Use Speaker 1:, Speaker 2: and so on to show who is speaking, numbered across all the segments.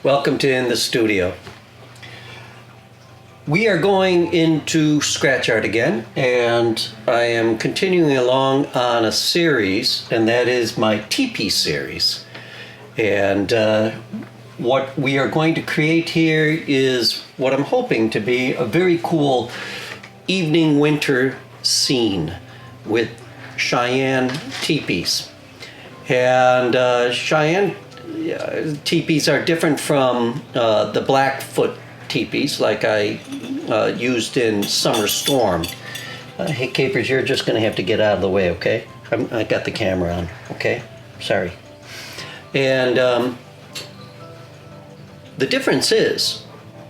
Speaker 1: Welcome to In the Studio. We are going into scratch art again, and I am continuing along on a series, and that is my teepee series. And what we are going to create here is what I'm hoping to be a very cool evening winter scene with Cheyenne teepees. And Cheyenne teepees are different from the Blackfoot teepees like I used in Summer Storm. Hey Capers, you're just going to have to get out of the way, okay? I got the camera on, okay? Sorry. And the difference is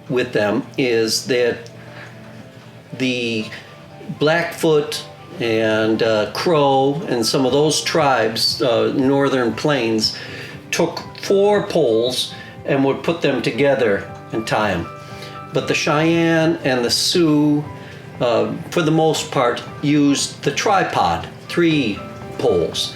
Speaker 1: with them is that the Blackfoot and Crow and some of those tribes, northern plains, took 4 poles and would put them together and tie them. But the Cheyenne and the Sioux, for the most part, used the tripod, 3 poles.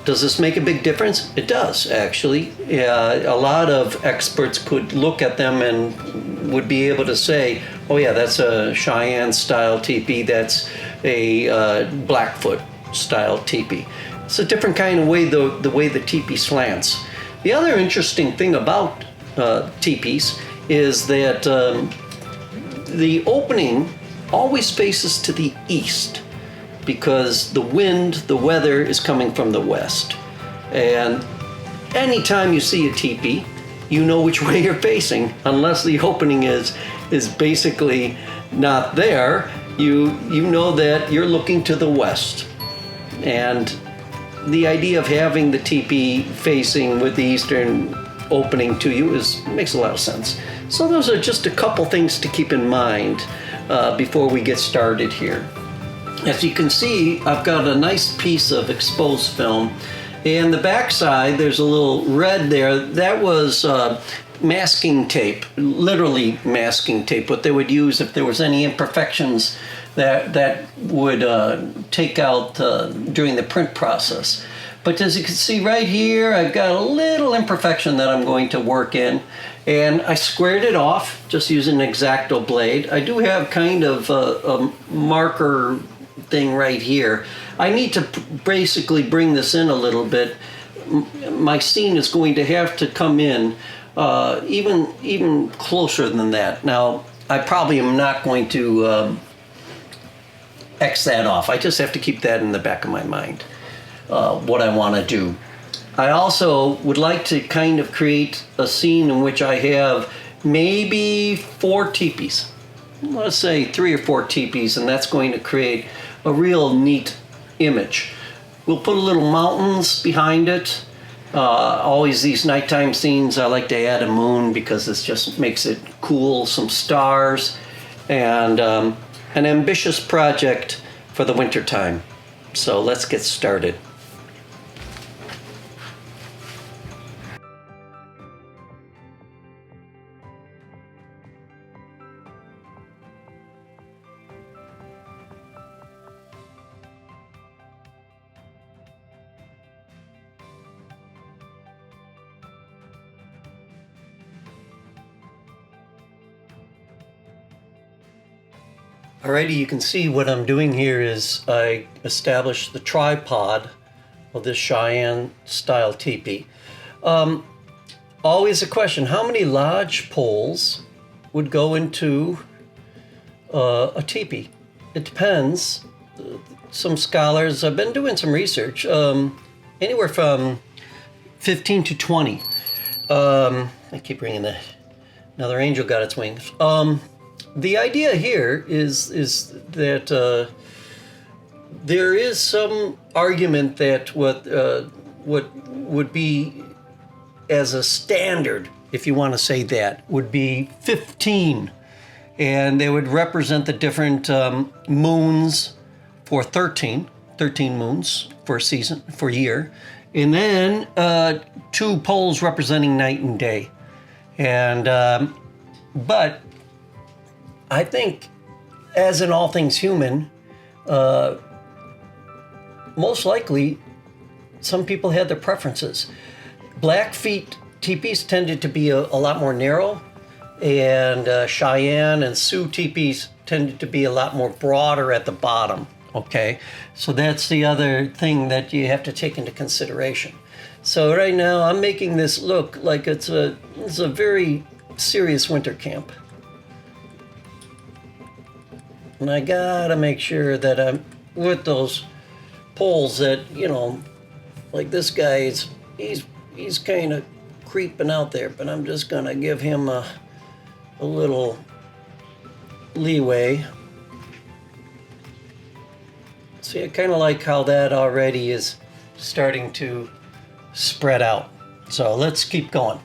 Speaker 1: Does this make a big difference? It does, actually. A lot of experts could look at them and would be able to say, oh yeah, that's a Cheyenne-style teepee, that's a Blackfoot-style teepee. It's a different kind of way, the way the teepee slants. The other interesting thing about teepees is that the opening always faces to the east, because the wind, the weather is coming from the west. And anytime you see a teepee, you know which way you're facing, unless the opening is basically not there. You know that you're looking to the west. And the idea of having the teepee facing with the eastern opening to you makes a lot of sense. So those are just a couple things to keep in mind before we get started here. As you can see, I've got a nice piece of exposed film, and the backside, there's a little red there. That was masking tape, literally masking tape, what they would use if there was any imperfections that would take out during the print process. But as you can see right here, I've got a little imperfection that I'm going to work in, and I squared it off just using an X-Acto blade. I do have kind of a marker thing right here. I need to basically bring this in a little bit. My scene is going to have to come in even closer than that. Now, I probably am not going to X that off. I just have to keep that in the back of my mind, what I want to do. I also would like to kind of create a scene in which I have maybe 4 teepees. Let's say 3 or 4 teepees, and that's going to create a real neat image. We'll put a little mountains behind it. Always these nighttime scenes, I like to add a moon because it just makes it cool, some stars, and an ambitious project for the winter time. So let's get started. Alrighty, you can see what I'm doing here is I established the tripod of this Cheyenne style teepee. Always a question, how many lodge poles would go into a teepee? It depends. Some scholars, I've been doing some research, anywhere from 15 to 20. I keep bringing that. Another angel got its wings. The idea here is that there is some argument that what would be as a standard, if you want to say that, would be 15, and they would represent the different moons for 13 moons for a season, for a year, and then 2 poles representing night and day, and but I think, as in all things human, most likely some people had their preferences. Blackfeet teepees tended to be a lot more narrow, and Cheyenne and Sioux teepees tended to be a lot more broader at the bottom. Okay, so that's the other thing that you have to take into consideration. So right now I'm making this look like it's a very serious winter camp. And I gotta make sure that I'm with those poles that, you know, like this guy, he's kind of creeping out there, but I'm just gonna give him a little leeway. See, I kind of like how that already is starting to spread out. So let's keep going.